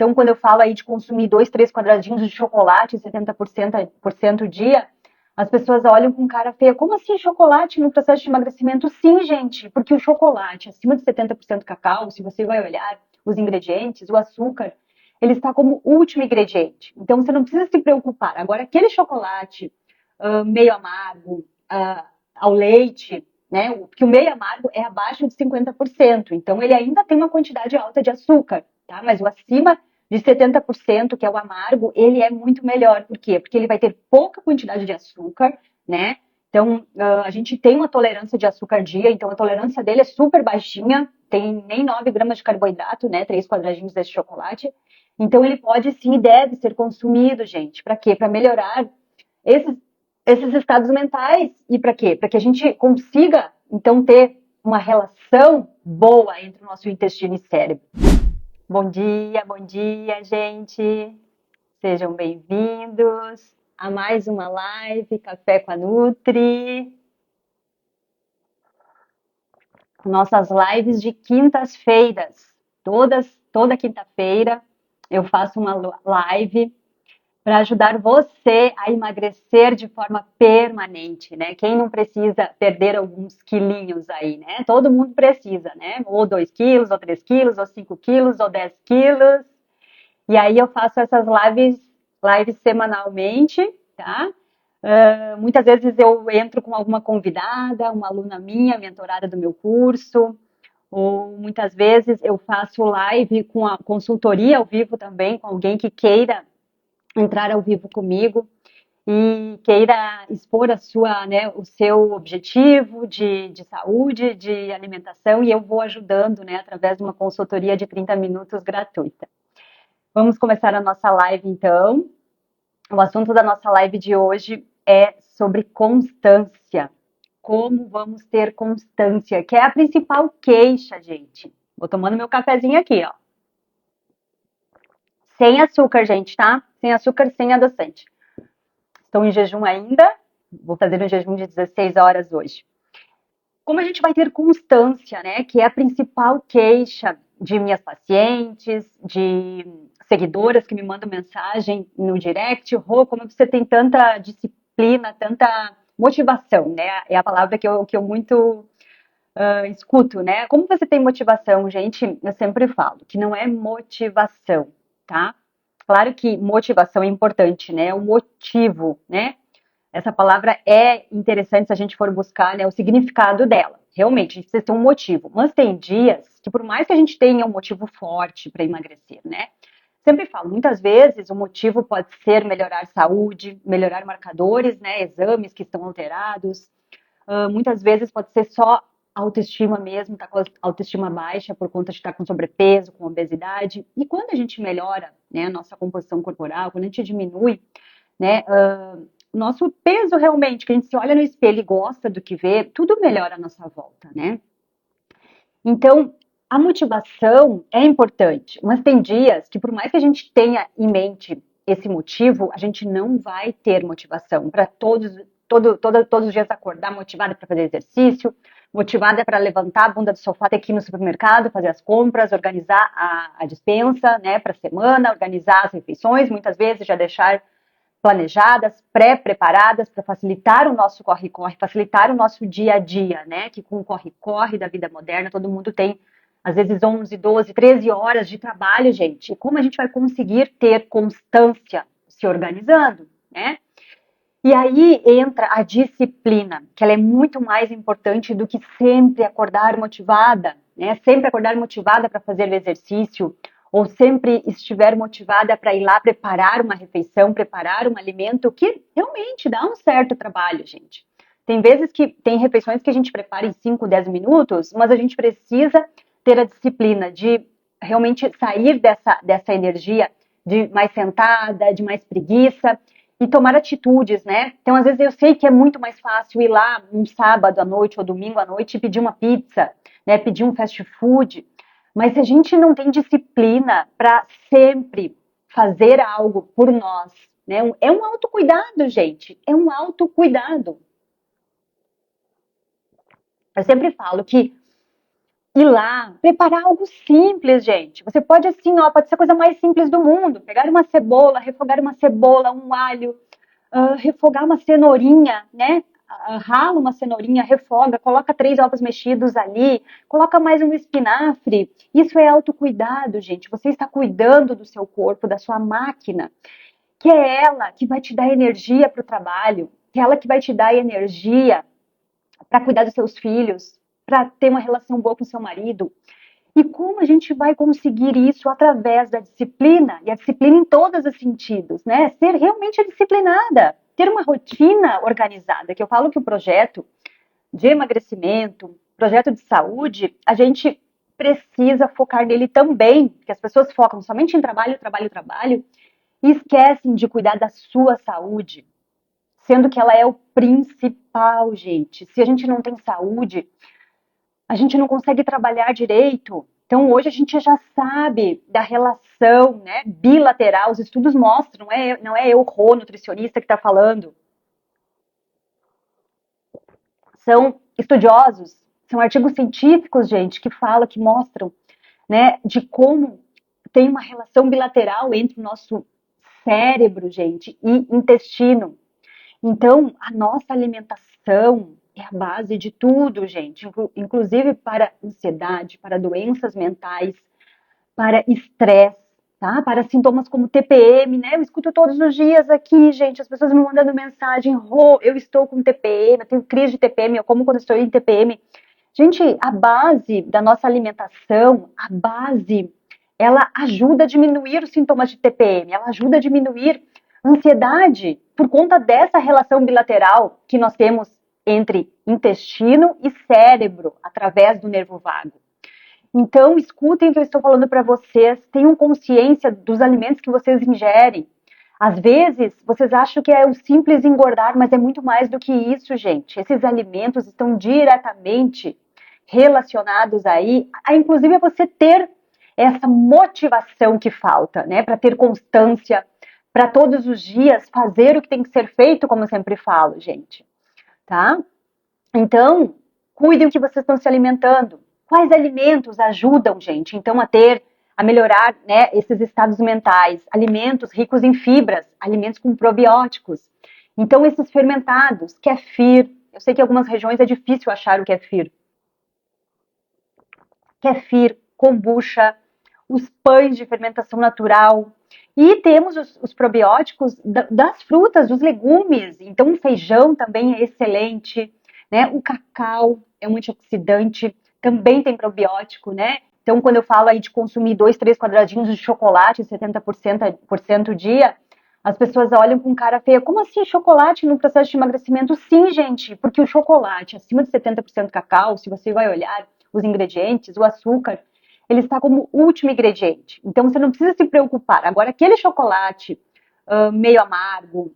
Então, quando eu falo aí de consumir 2, 3 quadradinhos de chocolate, 70% dia, as pessoas olham com cara feia. Como assim chocolate no processo de emagrecimento? Sim, gente, porque o chocolate, acima de 70% cacau, se você vai olhar os ingredientes, o açúcar, ele está como último ingrediente. Então, você não precisa se preocupar. Agora, aquele chocolate meio amargo, ao leite, né? Porque o meio amargo é abaixo de 50%. Então, ele ainda tem uma quantidade alta de açúcar, tá? Mas o acima de 70%, que é o amargo, ele é muito melhor. Por quê? Porque ele vai ter pouca quantidade de açúcar, né? Então, a gente tem uma tolerância de açúcar dia, então a tolerância dele é super baixinha, tem nem 9 gramas de carboidrato, né? 3 quadradinhos desse chocolate. Então, ele pode sim e deve ser consumido, gente. Para quê? Para melhorar esses, esses estados mentais. E para quê? Para que a gente consiga, então, ter uma relação boa entre o nosso intestino e cérebro. Bom dia, gente. Sejam bem-vindos a mais uma live Café com a Nutri. Nossas lives de quintas-feiras. Toda quinta-feira eu faço uma live para ajudar você a emagrecer de forma permanente, né? Quem não precisa perder alguns quilinhos aí, né? Todo mundo precisa, né? Ou 2 quilos, ou 3 quilos, ou 5 quilos, ou 10 quilos. E aí eu faço essas lives semanalmente, tá? Muitas vezes eu entro com alguma convidada, uma aluna minha, mentorada do meu curso, ou muitas vezes eu faço live com a consultoria ao vivo também, com alguém que queira entrar ao vivo comigo e queira expor o seu objetivo de saúde, de alimentação, e eu vou ajudando, né, através de uma consultoria de 30 minutos gratuita. Vamos começar a nossa live, então. O assunto da nossa live de hoje é sobre constância. Como vamos ter constância, que é a principal queixa, gente. Vou tomando meu cafezinho aqui, ó. Sem açúcar, gente, tá? Sem açúcar, sem adoçante. Estou em jejum ainda. Vou fazer um jejum de 16 horas hoje. Como a gente vai ter constância, né? Que é a principal queixa de minhas pacientes, de seguidoras que me mandam mensagem no direct. Rô, como você tem tanta disciplina, tanta motivação, né? É a palavra que eu muito escuto, né? Como você tem motivação, gente? Eu sempre falo que não é motivação, tá? Claro que motivação é importante, né? O motivo, né? Essa palavra é interessante se a gente for buscar, né, o significado dela. Realmente, a gente precisa ter um motivo. Mas tem dias que, por mais que a gente tenha um motivo forte para emagrecer, né? Sempre falo, muitas vezes o motivo pode ser melhorar saúde, melhorar marcadores, né? Exames que estão alterados. Muitas vezes pode ser só autoestima mesmo, tá com a autoestima baixa por conta de estar com sobrepeso, com obesidade. E quando a gente melhora, né, a nossa composição corporal, quando a gente diminui, né, nosso peso realmente, que a gente se olha no espelho e gosta do que vê, tudo melhora à nossa volta, né? Então, a motivação é importante, mas tem dias que, por mais que a gente tenha em mente esse motivo, a gente não vai ter motivação para todos os dias acordar motivada para fazer exercício, motivada para levantar a bunda do sofá, ter que ir no supermercado, fazer as compras, organizar a despensa, né, para a semana, organizar as refeições, muitas vezes já deixar planejadas, pré-preparadas para facilitar o nosso corre-corre, facilitar o nosso dia a dia, né? Que com o corre-corre da vida moderna, todo mundo tem, às vezes, 11, 12, 13 horas de trabalho, gente. E como a gente vai conseguir ter constância se organizando, né? E aí entra a disciplina, que ela é muito mais importante do que sempre acordar motivada, né? Sempre acordar motivada para fazer o exercício, ou sempre estiver motivada para ir lá preparar uma refeição, preparar um alimento, que realmente dá um certo trabalho, gente. Tem vezes que tem refeições que a gente prepara em 5, 10 minutos, mas a gente precisa ter a disciplina de realmente sair dessa energia de mais sentada, de mais preguiça, e tomar atitudes, né? Então, às vezes eu sei que é muito mais fácil ir lá um sábado à noite ou domingo à noite e pedir uma pizza, né? Pedir um fast food. Mas se a gente não tem disciplina para sempre fazer algo por nós, né? É um autocuidado, gente. É um autocuidado. Eu sempre falo que ir lá, preparar algo simples, gente. Você pode assim, ó, pode ser a coisa mais simples do mundo. Pegar uma cebola, refogar uma cebola, um alho, refogar uma cenourinha, né? Rala uma cenourinha, refoga, coloca 3 ovos mexidos ali, coloca mais um espinafre. Isso é autocuidado, gente. Você está cuidando do seu corpo, da sua máquina, que é ela que vai te dar energia para o trabalho, que é ela que vai te dar energia para cuidar dos seus filhos, para ter uma relação boa com o seu marido. E como a gente vai conseguir isso através da disciplina, e a disciplina em todos os sentidos, né? Ser realmente disciplinada, ter uma rotina organizada, que eu falo que o projeto de emagrecimento, projeto de saúde, a gente precisa focar nele também, porque as pessoas focam somente em trabalho, trabalho, trabalho, e esquecem de cuidar da sua saúde, sendo que ela é o principal, gente. Se a gente não tem saúde, a gente não consegue trabalhar direito. Então, hoje a gente já sabe da relação, né, bilateral, os estudos mostram, não é eu, Rô, nutricionista, que está falando. São estudiosos, são artigos científicos, gente, que falam, que mostram, né, de como tem uma relação bilateral entre o nosso cérebro, gente, e intestino. Então, a nossa alimentação é a base de tudo, gente, inclusive para ansiedade, para doenças mentais, para estresse, tá? Para sintomas como TPM, né? Eu escuto todos os dias aqui, gente, as pessoas me mandando mensagem, Rô, eu estou com TPM, eu tenho crise de TPM, eu como quando estou em TPM. Gente, a base da nossa alimentação, a base, ela ajuda a diminuir os sintomas de TPM, ela ajuda a diminuir a ansiedade por conta dessa relação bilateral que nós temos entre intestino e cérebro, através do nervo vago. Então, escutem o que eu estou falando para vocês, tenham consciência dos alimentos que vocês ingerem. Às vezes, vocês acham que é o simples engordar, mas é muito mais do que isso, gente. Esses alimentos estão diretamente relacionados aí, inclusive a você ter essa motivação que falta, né? Para ter constância, para todos os dias fazer o que tem que ser feito, como eu sempre falo, gente. Tá? Então, cuidem do que vocês estão se alimentando. Quais alimentos ajudam, gente, então a melhorar, né, esses estados mentais? Alimentos ricos em fibras, alimentos com probióticos. Então, esses fermentados, kefir. Eu sei que em algumas regiões é difícil achar o kefir. Kefir, kombucha, os pães de fermentação natural. E temos os probióticos das frutas, dos legumes. Então, o feijão também é excelente, né? O cacau é um antioxidante, também tem probiótico, né? Então, quando eu falo aí de consumir 2, 3 quadradinhos de chocolate, 70% dia, as pessoas olham com cara feia. Como assim chocolate no processo de emagrecimento? Sim, gente, porque o chocolate acima de 70% cacau, se você vai olhar os ingredientes, o açúcar, ele está como último ingrediente. Então, você não precisa se preocupar. Agora, aquele chocolate meio amargo,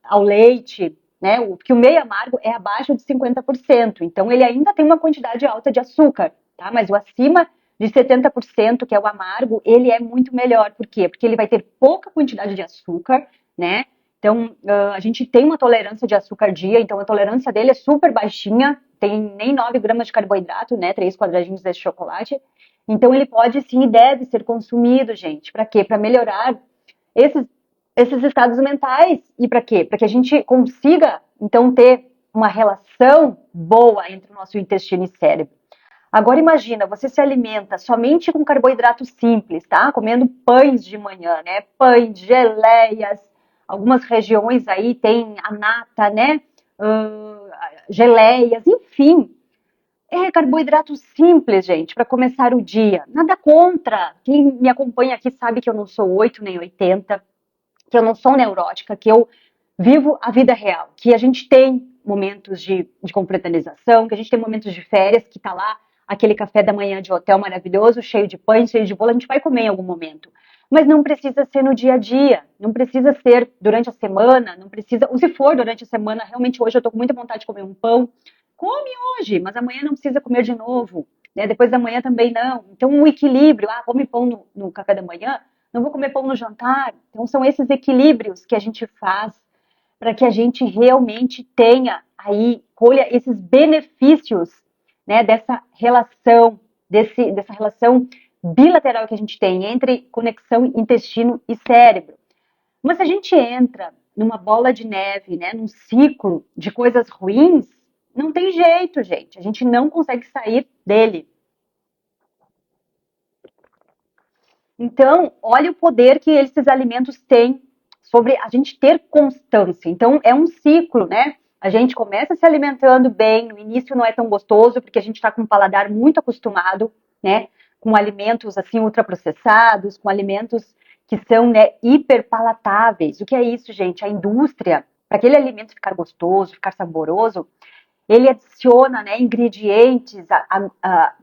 ao leite, né? Porque o meio amargo é abaixo de 50%. Então, ele ainda tem uma quantidade alta de açúcar, tá? Mas o acima de 70%, que é o amargo, ele é muito melhor. Por quê? Porque ele vai ter pouca quantidade de açúcar, né? Então, a gente tem uma tolerância de açúcar dia, então a tolerância dele é super baixinha, tem nem 9 gramas de carboidrato, né? 3 quadradinhos desse chocolate. Então, ele pode sim e deve ser consumido, gente. Para quê? Para melhorar esses, esses estados mentais. E para quê? Para que a gente consiga, então, ter uma relação boa entre o nosso intestino e cérebro. Agora imagina, você se alimenta somente com carboidratos simples, tá? Comendo pães de manhã, né? Pães, geleias, algumas regiões aí tem a nata, né? Geleias, enfim. É carboidrato simples, gente, para começar o dia. Nada contra. Quem me acompanha aqui sabe que eu não sou 8 nem 80, que eu não sou neurótica, que eu vivo a vida real, que a gente tem momentos de confraternização, que a gente tem momentos de férias, que tá lá aquele café da manhã de hotel maravilhoso, cheio de pães, cheio de bolo, a gente vai comer em algum momento. Mas não precisa ser no dia a dia, não precisa ser durante a semana, não precisa, ou se for durante a semana, realmente hoje eu tô com muita vontade de comer um pão, come hoje, mas amanhã não precisa comer de novo, né? Depois da manhã também não. Então, um equilíbrio, come pão no café da manhã, não vou comer pão no jantar. Então, são esses equilíbrios que a gente faz para que a gente realmente tenha aí, colha esses benefícios, né, dessa relação dessa relação bilateral que a gente tem entre conexão intestino e cérebro. Mas se a gente entra numa bola de neve, né, num ciclo de coisas ruins, não tem jeito, gente. A gente não consegue sair dele. Então, olha o poder que esses alimentos têm sobre a gente ter constância. Então, é um ciclo, né? A gente começa se alimentando bem, no início não é tão gostoso, porque a gente está com um paladar muito acostumado, né? Com alimentos assim ultraprocessados, com alimentos que são, né, hiperpalatáveis. O que é isso, gente? A indústria, para aquele alimento ficar gostoso, ficar saboroso, ele adiciona, né, ingredientes,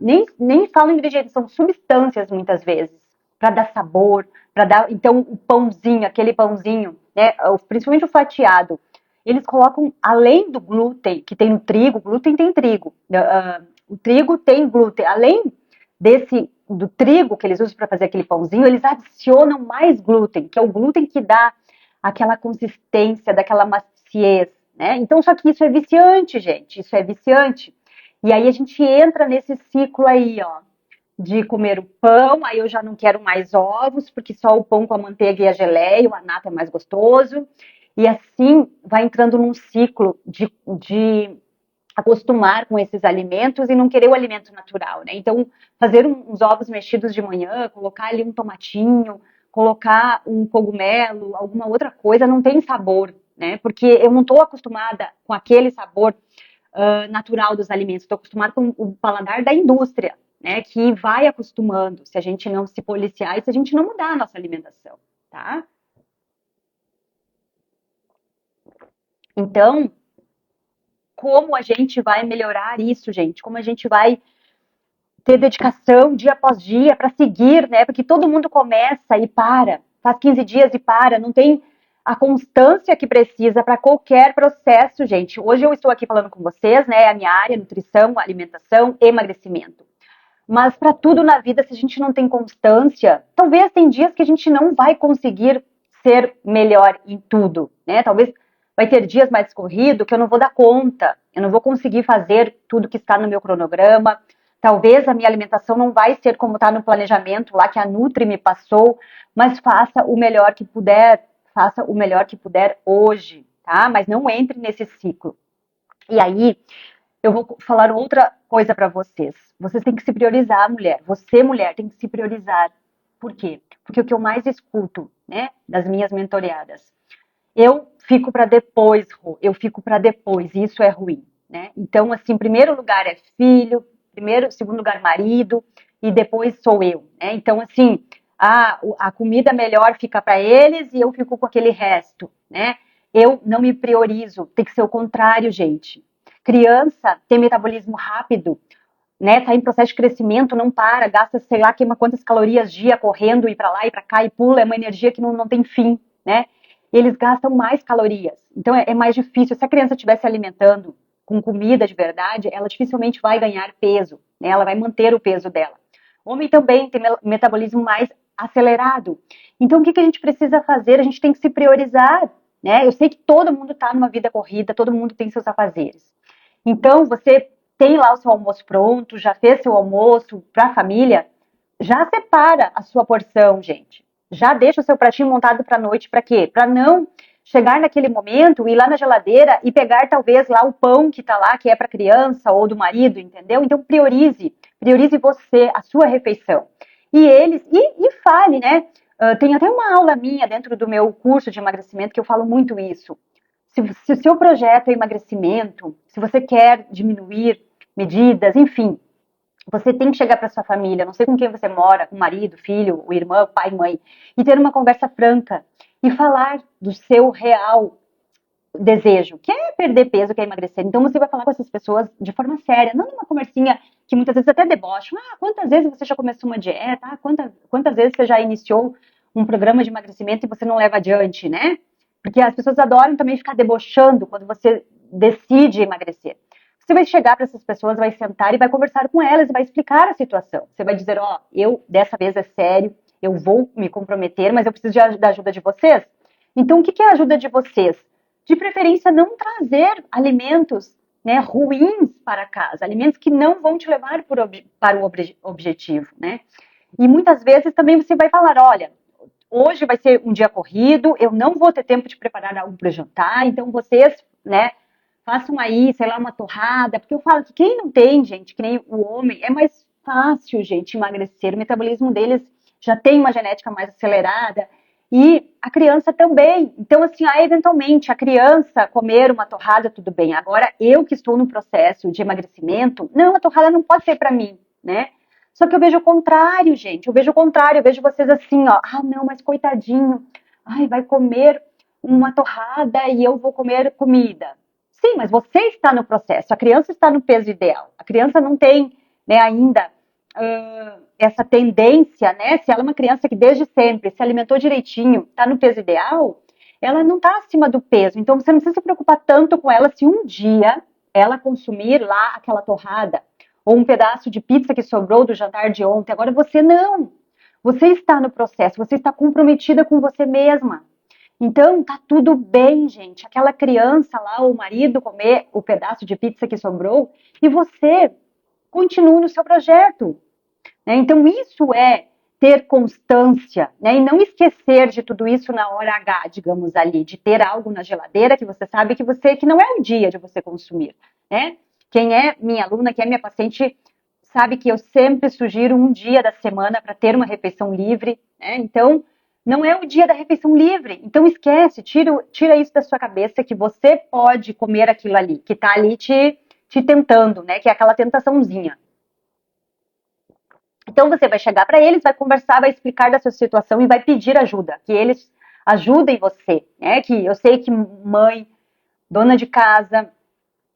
nem falo ingredientes, são substâncias muitas vezes, para dar sabor, para dar, então o pãozinho, aquele pãozinho, né, principalmente o fatiado, eles colocam, além do glúten que tem no trigo, glúten tem trigo, o trigo tem glúten, além do trigo que eles usam para fazer aquele pãozinho, eles adicionam mais glúten, que é o glúten que dá aquela consistência, daquela maciez, né? Então, só que isso é viciante, gente, isso é viciante. E aí a gente entra nesse ciclo aí, ó, de comer o pão, aí eu já não quero mais ovos, porque só o pão com a manteiga e a geleia, o nata é mais gostoso. E assim vai entrando num ciclo de acostumar com esses alimentos e não querer o alimento natural, né? Então, fazer uns ovos mexidos de manhã, colocar ali um tomatinho, colocar um cogumelo, alguma outra coisa, não tem sabor, né? Porque eu não estou acostumada com aquele sabor natural dos alimentos, estou acostumada com o paladar da indústria, né? Que vai acostumando, se a gente não se policiar e se a gente não mudar a nossa alimentação, tá? Então, como a gente vai melhorar isso, gente? Como a gente vai ter dedicação dia após dia para seguir, né? Porque todo mundo começa e para, faz 15 dias e para, não tem a constância que precisa para qualquer processo, gente. Hoje eu estou aqui falando com vocês, né? A minha área, nutrição, alimentação, emagrecimento. Mas para tudo na vida, se a gente não tem constância, talvez tem dias que a gente não vai conseguir ser melhor em tudo, né? Talvez vai ter dias mais corrido que eu não vou dar conta, eu não vou conseguir fazer tudo que está no meu cronograma. Talvez a minha alimentação não vai ser como está no planejamento lá que a Nutri me passou, mas faça o melhor que puder, faça o melhor que puder hoje, tá? Mas não entre nesse ciclo. E aí, eu vou falar outra coisa para vocês. Vocês têm que se priorizar, mulher. Você, mulher, tem que se priorizar. Por quê? Porque o que eu mais escuto, né, das minhas mentoreadas, eu fico para depois, Rô, eu fico para depois, e isso é ruim, né? Então, assim, primeiro lugar é filho, segundo lugar marido, e depois sou eu, né? Então, assim, a comida melhor fica para eles e eu fico com aquele resto, né? Eu não me priorizo, tem que ser o contrário, gente. Criança tem metabolismo rápido, né? Tá em processo de crescimento, não para, gasta, sei lá, queima quantas calorias dia correndo, ir para lá e para cá e pula, é uma energia que não tem fim, né? E eles gastam mais calorias. Então é mais difícil. Se a criança estiver se alimentando com comida de verdade, ela dificilmente vai ganhar peso, né? Ela vai manter o peso dela. O homem também tem metabolismo mais acelerado. Então o que a gente precisa fazer? A gente tem que se priorizar, né? Eu sei que todo mundo está numa vida corrida, todo mundo tem seus afazeres. Então você tem lá o seu almoço pronto, já fez seu almoço para a família, já separa a sua porção, gente. Já deixa o seu pratinho montado para a noite, para quê? Para não chegar naquele momento, ir lá na geladeira e pegar talvez lá o pão que está lá, que é para criança ou do marido, entendeu? Então priorize você, a sua refeição. E fale, né? Tem até uma aula minha dentro do meu curso de emagrecimento que eu falo muito isso. Se o seu projeto é emagrecimento, se você quer diminuir medidas, enfim, você tem que chegar para sua família, não sei com quem você mora, com o marido, filho, o irmão, pai, mãe, e ter uma conversa franca e falar do seu real desejo, que é perder peso, que é emagrecer. Então você vai falar com essas pessoas de forma séria, não numa conversinha que muitas vezes até debocha. Quantas vezes você já começou uma dieta? Quantas vezes você já iniciou um programa de emagrecimento e você não leva adiante, né? Porque as pessoas adoram também ficar debochando quando você decide emagrecer. Você vai chegar para essas pessoas, vai sentar e vai conversar com elas e vai explicar a situação. Você vai dizer, eu dessa vez é sério, eu vou me comprometer, mas eu preciso da ajuda de vocês. Então, o que é a ajuda de vocês? De preferência, não trazer alimentos né, ruins para casa, alimentos que não vão te levar para o objetivo, né? E muitas vezes também você vai falar, olha, hoje vai ser um dia corrido, eu não vou ter tempo de preparar algo para jantar, então vocês, né, façam aí, sei lá, uma torrada, porque eu falo que quem não tem, gente, que nem o homem, é mais fácil, gente, emagrecer, o metabolismo deles já tem uma genética mais acelerada, e a criança também. Então, assim, eventualmente, a criança comer uma torrada, tudo bem. Agora, eu que estou no processo de emagrecimento, não, a torrada não pode ser para mim, né? Só que eu vejo o contrário, gente. Eu vejo o contrário. Eu vejo vocês assim, ó. Ah, não, mas coitadinho. Ai, vai comer uma torrada e eu vou comer comida. Sim, mas você está no processo. A criança está no peso ideal. A criança não tem, né, ainda essa tendência, né? Se ela é uma criança que desde sempre se alimentou direitinho, está no peso ideal, ela não está acima do peso. Então você não precisa se preocupar tanto com ela se um dia ela consumir lá aquela torrada ou um pedaço de pizza que sobrou do jantar de ontem. Agora você não. Você está no processo, você está comprometida com você mesma. Então, tá tudo bem, gente. Aquela criança lá, o marido comer o pedaço de pizza que sobrou e você continua no seu projeto. Né? Então, isso é ter constância, né? E não esquecer de tudo isso na hora H, digamos ali, de ter algo na geladeira que você sabe que não é o dia de você consumir, né? Quem é minha aluna, quem é minha paciente, sabe que eu sempre sugiro um dia da semana para ter uma refeição livre, né? Então, não é o dia da refeição livre. Então, esquece, tira isso da sua cabeça que você pode comer aquilo ali, que está ali te tentando, né? Que é aquela tentaçãozinha. Então você vai chegar para eles, vai conversar, vai explicar da sua situação e vai pedir ajuda, que eles ajudem você, né? Que eu sei que mãe, dona de casa,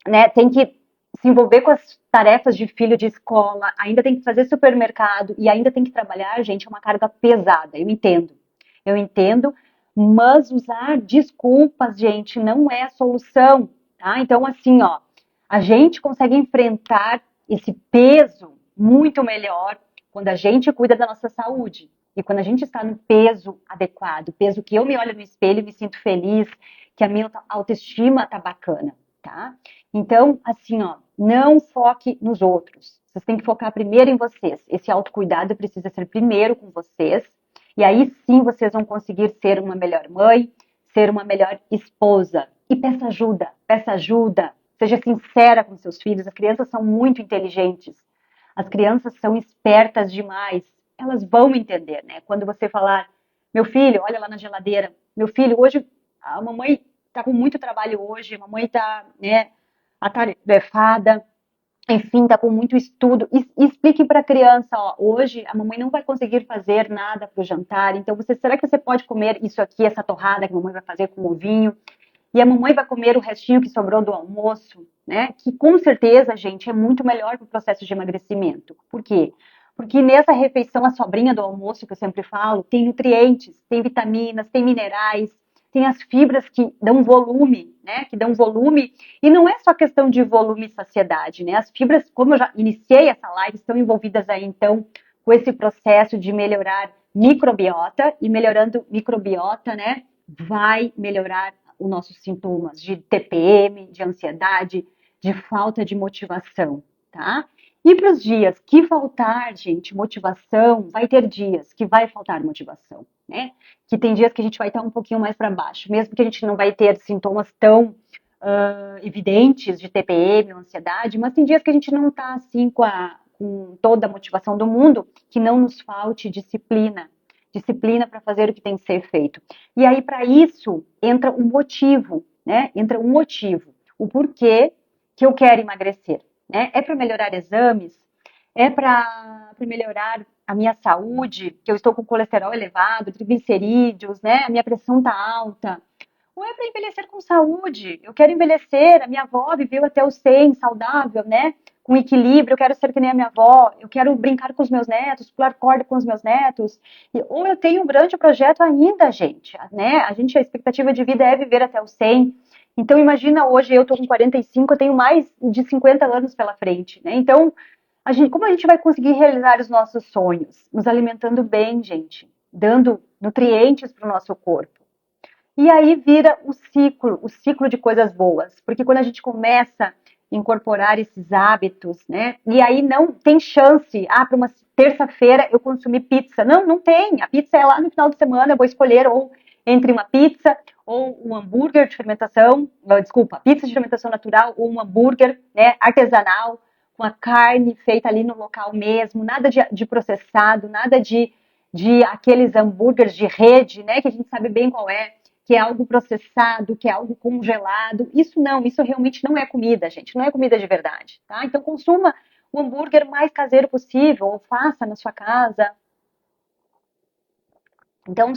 né, tem que se envolver com as tarefas de filho de escola, ainda tem que fazer supermercado e ainda tem que trabalhar, gente, é uma carga pesada. Eu entendo, mas usar desculpas, gente, não é a solução, tá? Então, assim, ó, a gente consegue enfrentar esse peso muito melhor quando a gente cuida da nossa saúde. E quando a gente está no peso adequado, peso que eu me olho no espelho e me sinto feliz, que a minha autoestima tá bacana, tá? Então, assim, ó, não foque nos outros. Vocês têm que focar primeiro em vocês. Esse autocuidado precisa ser primeiro com vocês. E aí sim vocês vão conseguir ser uma melhor mãe, ser uma melhor esposa. E peça ajuda, peça ajuda. Seja sincera com seus filhos. As crianças são muito inteligentes. As crianças são espertas demais. Elas vão entender, né? Quando você falar, meu filho, olha lá na geladeira. Meu filho, hoje a mamãe tá com muito trabalho hoje. A mamãe tá, né, atarefada, enfim, tá com muito estudo. E explique para a criança, ó, hoje a mamãe não vai conseguir fazer nada para o jantar, então será que você pode comer isso aqui, essa torrada que a mamãe vai fazer com ovinho? E a mamãe vai comer o restinho que sobrou do almoço, né? Que com certeza, gente, é muito melhor para o processo de emagrecimento. Por quê? Porque nessa refeição, a sobrinha do almoço, que eu sempre falo, tem nutrientes, tem vitaminas, tem minerais, tem as fibras que dão volume, né? Que dão volume. E não é só questão de volume e saciedade, né? As fibras, como eu já iniciei essa live, estão envolvidas aí, então, com esse processo de melhorar microbiota. E melhorando microbiota, né? Vai melhorar os nossos sintomas de TPM, de ansiedade, de falta de motivação, tá? E para os dias que faltar, gente, motivação, vai ter dias que vai faltar motivação, né? Que tem dias que a gente vai estar um pouquinho mais para baixo, mesmo que a gente não vai ter sintomas tão evidentes de TPM ou ansiedade, mas tem dias que a gente não está assim com toda a motivação do mundo, que não nos falte disciplina, disciplina para fazer o que tem que ser feito. E aí, para isso, entra um motivo, né? Entra um motivo. O porquê que eu quero emagrecer, né? É para melhorar exames? É para melhorar a minha saúde, que eu estou com colesterol elevado, triglicerídeos, né? A minha pressão está alta. Ou é para envelhecer com saúde? Eu quero envelhecer, a minha avó viveu até os 100, saudável, né? Com equilíbrio, eu quero ser que nem a minha avó, eu quero brincar com os meus netos, pular corda com os meus netos. Ou eu tenho um grande projeto ainda, gente, né? A expectativa de vida é viver até os 100. Então, imagina hoje, eu tô com 45, eu tenho mais de 50 anos pela frente, né? Então, como a gente vai conseguir realizar os nossos sonhos? Nos alimentando bem, gente, dando nutrientes para o nosso corpo. E aí vira o ciclo de coisas boas. Porque quando a gente começa incorporar esses hábitos, né? E aí não tem chance, para uma terça-feira eu consumir pizza. Não, não tem. A pizza é lá no final de semana, eu vou escolher ou entre uma pizza ou um hambúrguer de fermentação, desculpa, pizza de fermentação natural ou um hambúrguer, né, artesanal, com a carne feita ali no local mesmo, nada de processado, nada de aqueles hambúrgueres de rede, né, que a gente sabe bem qual é, que é algo processado, que é algo congelado. Isso não, isso realmente não é comida, gente, não é comida de verdade, tá? Então consuma o hambúrguer mais caseiro possível, ou faça na sua casa. Então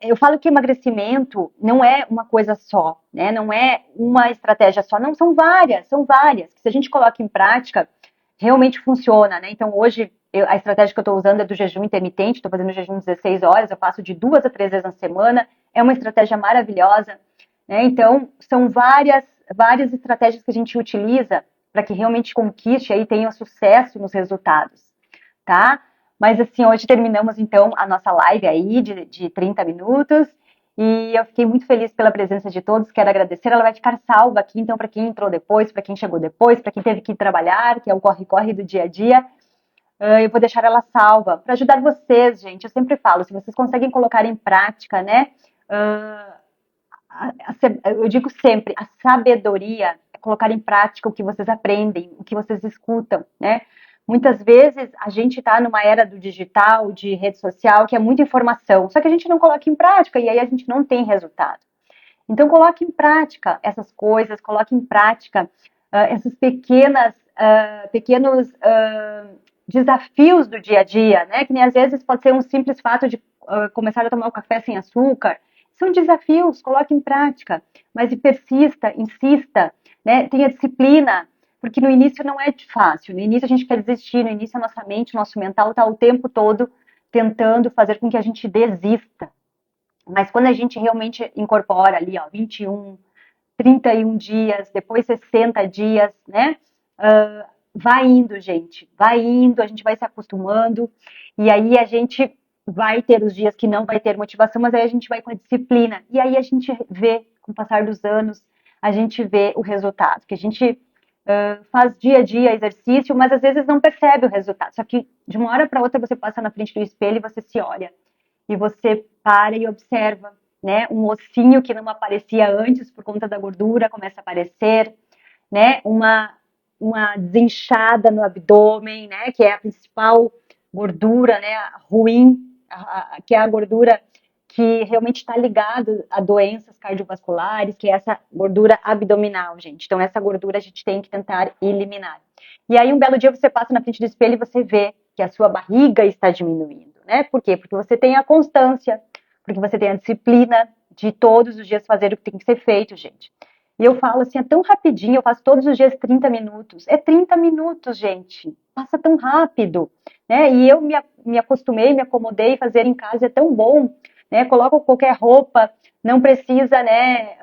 eu falo que emagrecimento não é uma coisa só, né? Não é uma estratégia só, não, são várias, são várias. Se a gente coloca em prática, realmente funciona, né? Então hoje a estratégia que eu estou usando é do jejum intermitente, estou fazendo jejum 16 horas, eu faço de 2 a 3 vezes na semana, é uma estratégia maravilhosa, né? Então são várias estratégias que a gente utiliza para que realmente conquiste e tenha sucesso nos resultados, tá? Mas assim, hoje terminamos então a nossa live aí de 30 minutos e eu fiquei muito feliz pela presença de todos, quero agradecer, ela vai ficar salva aqui, então para quem entrou depois, para quem chegou depois, para quem teve que ir trabalhar, que é o corre-corre do dia a dia, eu vou deixar ela salva para ajudar vocês, gente, eu sempre falo, se vocês conseguem colocar em prática, né, eu digo sempre, a sabedoria é colocar em prática o que vocês aprendem, o que vocês escutam, né? Muitas vezes a gente está numa era do digital, de rede social, que é muita informação, só que a gente não coloca em prática e aí a gente não tem resultado. Então coloque em prática essas coisas, coloque em prática essas pequenos desafios do dia a dia, né? Que nem às vezes pode ser um simples fato de começar a tomar o café sem açúcar. São desafios, coloque em prática, mas persista, insista, né? Tenha disciplina, porque no início não é fácil. No início a gente quer desistir, no início a nossa mente, o nosso mental está o tempo todo tentando fazer com que a gente desista. Mas quando a gente realmente incorpora ali, ó, 21, 31 dias, depois 60 dias, né? Vai indo, gente, vai indo, a gente vai se acostumando, e aí a gente vai ter os dias que não vai ter motivação, mas aí a gente vai com a disciplina, e aí a gente vê, com o passar dos anos, a gente vê o resultado, que a gente faz dia a dia exercício, mas às vezes não percebe o resultado, só que de uma hora para outra você passa na frente do espelho e você se olha, e você para e observa, né, um ossinho que não aparecia antes por conta da gordura começa a aparecer, né, uma desinchada no abdômen, né, que é a principal gordura, né, ruim, que é a gordura que realmente está ligada a doenças cardiovasculares, que é essa gordura abdominal, gente. Então, essa gordura a gente tem que tentar eliminar. E aí, um belo dia, você passa na frente do espelho e você vê que a sua barriga está diminuindo, né? Por quê? Porque você tem a constância, porque você tem a disciplina de todos os dias fazer o que tem que ser feito, gente. E eu falo assim, é tão rapidinho, eu faço todos os dias 30 minutos. É 30 minutos, gente. Passa tão rápido, né? E eu me acostumei, me acomodei a fazer em casa, é tão bom, né? Coloca qualquer roupa, não precisa, né,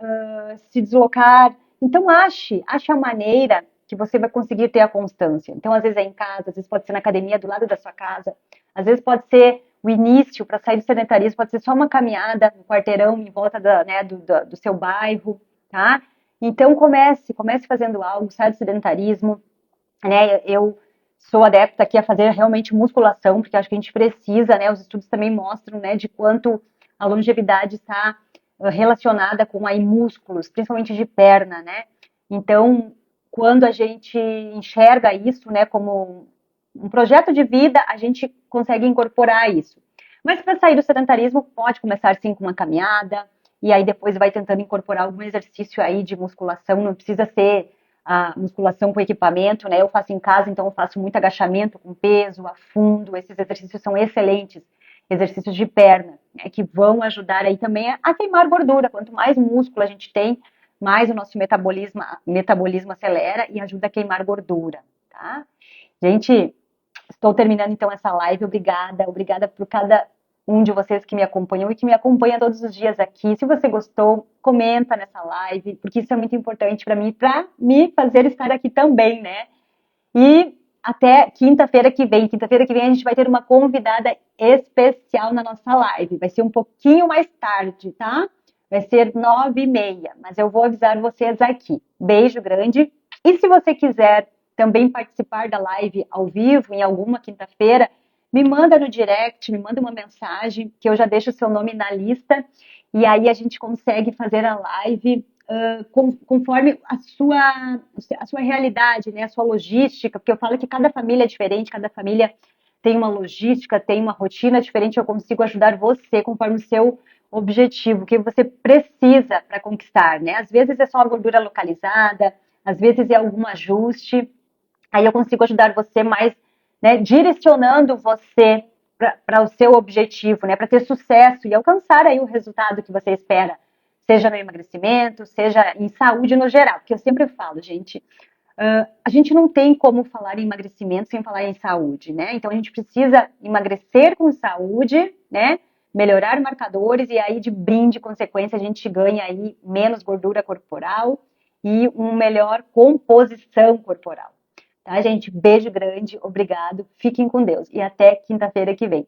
se deslocar. Então ache a maneira que você vai conseguir ter a constância. Então às vezes é em casa, às vezes pode ser na academia do lado da sua casa, às vezes pode ser o início para sair do sedentarismo, pode ser só uma caminhada no quarteirão em volta do seu bairro, tá? Então comece fazendo algo, sai do sedentarismo, né? Eu sou adepta aqui a fazer realmente musculação, porque acho que a gente precisa, né? Os estudos também mostram, né, de quanto a longevidade está relacionada com aí músculos, principalmente de perna, né? Então, quando a gente enxerga isso, né, como um projeto de vida, a gente consegue incorporar isso. Mas para sair do sedentarismo, pode começar sim com uma caminhada, e aí depois vai tentando incorporar algum exercício aí de musculação, não precisa ser a musculação com equipamento, né? Eu faço em casa, então eu faço muito agachamento com peso, afundo, esses exercícios são excelentes, exercícios de perna, né, que vão ajudar aí também a queimar gordura. Quanto mais músculo a gente tem, mais o nosso metabolismo acelera e ajuda a queimar gordura, tá? Gente, estou terminando então essa live, obrigada por cada um de vocês que me acompanhou e que me acompanha todos os dias aqui. Se você gostou, comenta nessa live, porque isso é muito importante para me fazer estar aqui também, né? E até quinta-feira que vem. Quinta-feira que vem a gente vai ter uma convidada especial na nossa live. Vai ser um pouquinho mais tarde, tá? vai ser 9h30, mas eu vou avisar vocês aqui. Beijo grande. E se você quiser também participar da live ao vivo, em alguma quinta-feira, me manda no direct, me manda uma mensagem, que eu já deixo o seu nome na lista, e aí a gente consegue fazer a live conforme a sua realidade, né, a sua logística, porque eu falo que cada família é diferente, cada família tem uma logística, tem uma rotina diferente, eu consigo ajudar você conforme o seu objetivo, o que você precisa para conquistar, né? Às vezes é só a gordura localizada, às vezes é algum ajuste, aí eu consigo ajudar você mais, né, direcionando você para o seu objetivo, né, para ter sucesso e alcançar aí o resultado que você espera, seja no emagrecimento, seja em saúde no geral, porque eu sempre falo, gente, a gente não tem como falar em emagrecimento sem falar em saúde, né? Então a gente precisa emagrecer com saúde, né? Melhorar marcadores e aí de brinde, consequência, a gente ganha aí menos gordura corporal e uma melhor composição corporal. Tá, gente? Beijo grande, obrigado, fiquem com Deus e até quinta-feira que vem.